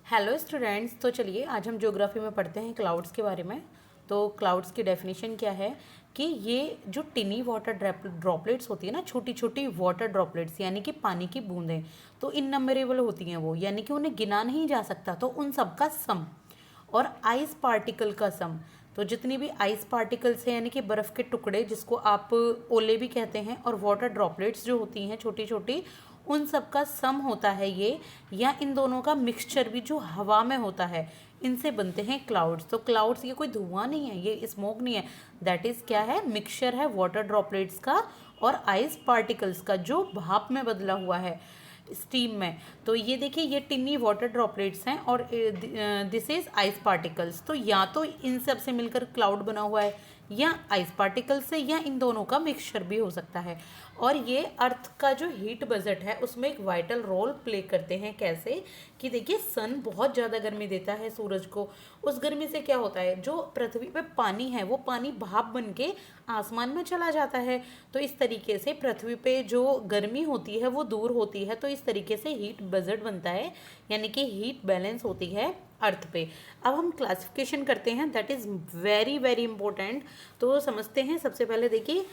Hello students, तो चलिए आज हम ज्योग्राफी में पढ़ते हैं क्लाउड्स के बारे में। तो क्लाउड्स की डेफिनेशन क्या है कि ये जो टिनी वाटर ड्रॉपलेट्स होती है ना, छोटी छोटी वाटर ड्रॉपलेट्स यानी कि पानी की बूंदें, तो इननंबरेबल होती हैं वो, यानी कि उन्हें गिना नहीं जा सकता। तो उन सब का सम और आइस पार्टिकल का सम, तो जितनी भी आइस पार्टिकल्स हैं यानी कि बर्फ़ के टुकड़े जिसको आप ओले भी कहते हैं, और वाटर ड्रॉपलेट्स जो होती हैं छोटी छोटी, उन सब का सम होता है ये, या इन दोनों का मिक्सचर भी जो हवा में होता है, इनसे बनते हैं क्लाउड्स। तो क्लाउड्स ये कोई धुआं नहीं है, ये स्मोक नहीं है, दैट इज़ क्या है, मिक्सचर है वाटर ड्रॉपलेट्स का और आइस पार्टिकल्स का जो भाप में बदला हुआ है, स्टीम में। तो ये देखिए, ये टिनी वाटर ड्रॉपलेट्स हैं और दिस इज आइस पार्टिकल्स। तो या तो इन सब से मिलकर क्लाउड बना हुआ है, या आइस पार्टिकल से, या इन दोनों का मिक्सचर भी हो सकता है। और ये अर्थ का जो हीट बजट है उसमें एक वाइटल रोल प्ले करते हैं। कैसे कि देखिए, सन बहुत ज़्यादा गर्मी देता है सूरज को। उस गर्मी से क्या होता है, जो पृथ्वी पे पानी है वो पानी भाप बन के आसमान में चला जाता है। तो इस तरीके से पृथ्वी पे जो गर्मी होती है वो दूर होती है। तो इस तरीके से हीट बजट बनता है, यानी कि हीट बैलेंस होती है अर्थ पे। अब हम क्लासिफिकेशन करते हैं, that is very very important. तो समझते हैं। सबसे पहले देखिए,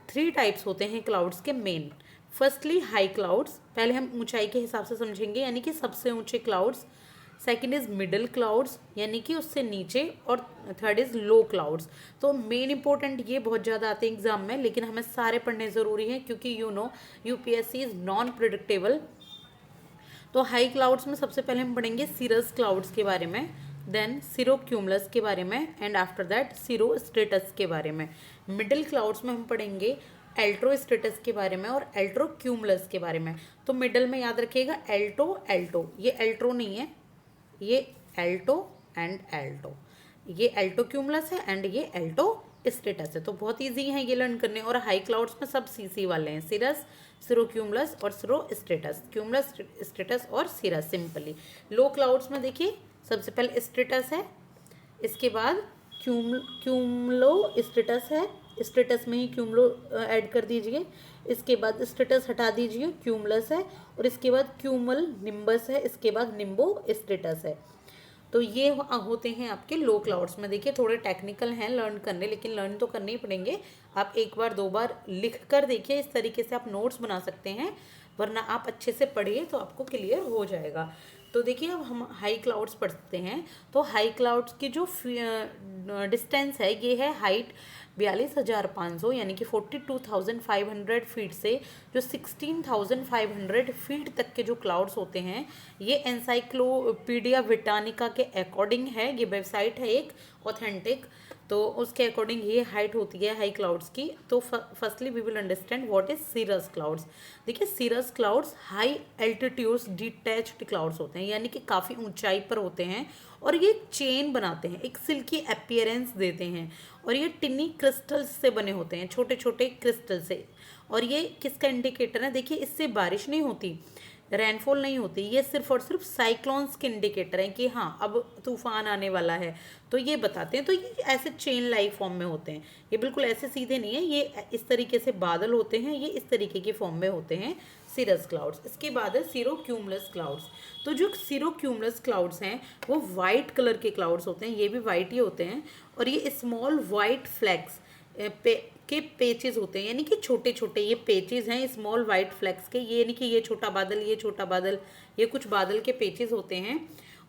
3 टाइप्स होते हैं क्लाउड्स के मेन। फर्स्टली हाई क्लाउड्स, पहले हम ऊंचाई के हिसाब से समझेंगे, यानी कि सबसे ऊंचे clouds. Second is middle clouds, यानी कि उससे नीचे। और थर्ड इज लो क्लाउड्स। तो मेन इंपॉर्टेंट ये बहुत ज़्यादा आते हैं एग्जाम में, लेकिन हमें सारे पढ़ने ज़रूरी हैं क्योंकि यूपीएससी इज़ नॉन प्रिडिक्टेबल। तो हाई क्लाउड्स में सबसे पहले हम पढ़ेंगे सीरस क्लाउड्स के बारे में, देन सिरोक्यूमुलस के बारे में, एंड आफ्टर दैट सिरोस्ट्रेटस के बारे में। मिडिल क्लाउड्स में हम पढ़ेंगे एल्ट्रोस्ट्रेटस के बारे में और एल्ट्रोक्यूमुलस के बारे में। तो मिडल में याद रखिएगा एल्टो एल्टो, ये एल्ट्रो नहीं है, ये एल्टो एंड एल्टो, ये एल्टोक्यूमुलस है एंड ये एल्टो स्टेटस है। तो बहुत इजी है ये लर्न करने। और हाई क्लाउड्स में सब सीसी वाले हैं, सिरस, सिरोक्यूमुलस और सिरोस्ट्रेटस, क्यूमुलस, स्टेटस और सिरस सिंपली। लो क्लाउड्स में देखिए, सबसे पहले स्टेटस है, इसके बाद क्यूमुलो स्टेटस है, स्टेटस में ही क्यूमुलो ऐड कर दीजिए, इसके बाद स्टेटस हटा दीजिए, क्यूमुलस है, और इसके बाद क्यूमल निम्बस है, इसके बाद निम्बो स्टेटस है। तो ये होते हैं आपके लो क्लाउड्स में। देखिए, थोड़े टेक्निकल हैं लर्न करने, लेकिन लर्न तो करने ही पड़ेंगे। आप एक बार 2 बार लिख कर देखिए, इस तरीके से आप नोट्स बना सकते हैं, वरना आप अच्छे से पढ़िए तो आपको क्लियर हो जाएगा। तो देखिए, अब हम हाई क्लाउड्स पढ़ते हैं। तो हाई क्लाउड्स की जो डिस्टेंस है, ये है हाइट 42,500 यानी कि 42,500 फीट से जो 16,500 फीट तक के जो क्लाउड्स होते हैं, ये एनसाइक्लोपीडिया ब्रिटानिका के अकॉर्डिंग है, ये वेबसाइट है एक ऑथेंटिक, तो उसके अकॉर्डिंग ये हाइट होती है हाई क्लाउड्स की। तो firstly we will understand what is cirrus clouds. देखिए, cirrus clouds high altitudes detached clouds होते हैं, यानी कि काफ़ी ऊंचाई पर होते हैं, और ये चेन बनाते हैं, एक सिल्की अपीयरेंस देते हैं, और ये टिनी क्रिस्टल्स से बने होते हैं, छोटे छोटे क्रिस्टल से। और ये किसका इंडिकेटर है, देखिए इससे बारिश नहीं होती, रेनफॉल नहीं होती, ये सिर्फ और सिर्फ साइक्लोन्स के इंडिकेटर हैं कि हाँ अब तूफान आने वाला है, तो ये बताते हैं। तो ये ऐसे चेन लाइक फॉर्म में होते हैं, ये बिल्कुल ऐसे सीधे नहीं है, ये इस तरीके से बादल होते हैं, ये इस तरीके के फॉर्म में होते हैं सीरस क्लाउड्स। इसके बाद है सिरोक्यूमुलस क्लाउड्स। तो जो सिरोक्यूमुलस क्लाउड्स हैं वो वाइट कलर के क्लाउड्स होते हैं, ये भी वाइट ही होते हैं, और ये स्मॉल वाइट फ्लैग्स के पेचेस होते हैं, यानी कि छोटे छोटे ये पेचेस हैं स्मॉल वाइट फ्लैक्स के, ये यानी कि ये छोटा बादल, ये छोटा बादल, ये कुछ बादल के पेचेस होते हैं,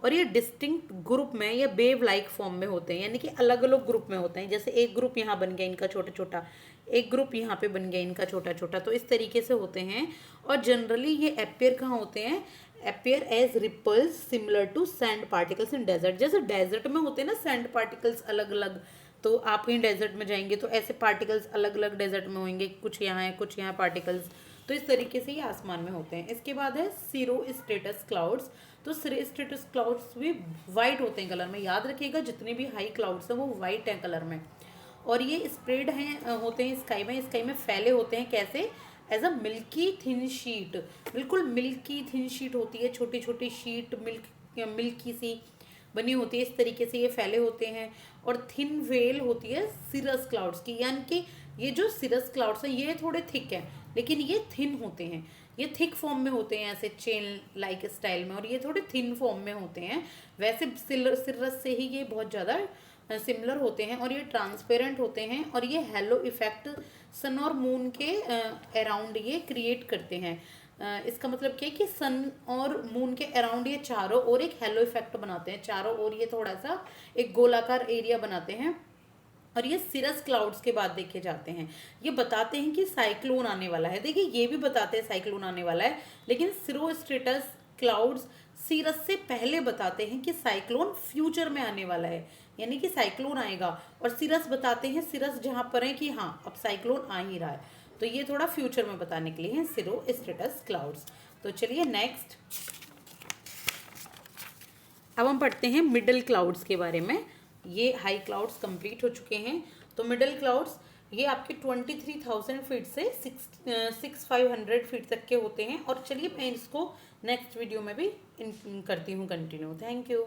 और ये डिस्टिंक्ट ग्रुप में या वेव लाइक फॉर्म में होते हैं, यानी कि अलग अलग ग्रुप में होते हैं। जैसे एक ग्रुप यहाँ बन गया इनका छोटा छोटा, एक ग्रुप यहाँ पे बन गया इनका छोटा छोटा, तो इस तरीके से होते हैं। और जनरली ये अपीयर कहाँ होते हैं, appear as ripples similar to sand particles in desert. जैसे डेजर्ट में होते हैं ना सैंड पार्टिकल्स अलग अलग, तो आप कहीं डेजर्ट में जाएंगे तो ऐसे पार्टिकल्स अलग अलग डेजर्ट में होंगे, कुछ यहाँ है कुछ यहाँ पार्टिकल्स, तो इस तरीके से ये आसमान में होते हैं। इसके बाद है सिरोस्ट्रेटस क्लाउड्स। तो सिरोस्ट्रेटस क्लाउड्स भी वाइट होते हैं कलर में, याद रखिएगा जितने भी हाई क्लाउड्स हैं वो वाइट हैं कलर में, और ये स्प्रेड हैं होते हैं स्काई में फैले होते हैं। कैसे, as a milky thin sheet, बिल्कुल मिल्की थिन शीट होती है, छोटी छोटी शीट मिल्की सी बनी होती है, इस तरीके से ये फैले होते हैं। और थिन वेल होती है सिरस क्लाउड्स की, यानी कि ये जो सिरस क्लाउड्स हैं ये थोड़े थिक हैं, लेकिन ये थिन होते हैं, ये थिक फॉर्म में होते हैं ऐसे चेन लाइक स्टाइल में, और ये थोड़े थिन फॉर्म में होते हैं। वैसे सिरस से ही ये बहुत ज़्यादा सिमिलर होते हैं, और ये ट्रांसपेरेंट होते हैं, और ये हेलो इफेक्ट सन और मून के अराउंड ये क्रिएट करते हैं। इसका मतलब क्या है कि सन और मून के अराउंड ये चारों ओर एक हेलो इफेक्ट बनाते हैं, चारों ओर ये थोड़ा सा एक गोलाकार एरिया बनाते हैं। और ये सिरस क्लाउड्स के बाद देखे जाते हैं, ये बताते हैं कि साइक्लोन आने वाला है। देखिए ये भी बताते हैं साइक्लोन आने वाला है, लेकिन सिरोस्ट्रेटस क्लाउड्स सिरस से पहले बताते हैं कि साइक्लोन फ्यूचर में आने वाला है, यानी कि साइक्लोन आएगा। और सिरस बताते हैं, सिरस जहाँ पर है कि हाँ अब साइक्लोन आ ही रहा है, तो ये थोड़ा फ्यूचर में बताने के लिए हैं सिरोस्ट्रेटस क्लाउड्स। तो चलिए नेक्स्ट अब हम पढ़ते हैं मिडल क्लाउड्स के बारे में। ये हाई क्लाउड्स कंप्लीट हो चुके हैं, तो मिडल क्लाउड्स ये आपके 23,000 फीट से 6,500 फीट तक के होते हैं। और चलिए मैं इसको नेक्स्ट वीडियो में भी करती हूँ कंटिन्यू। Thank you.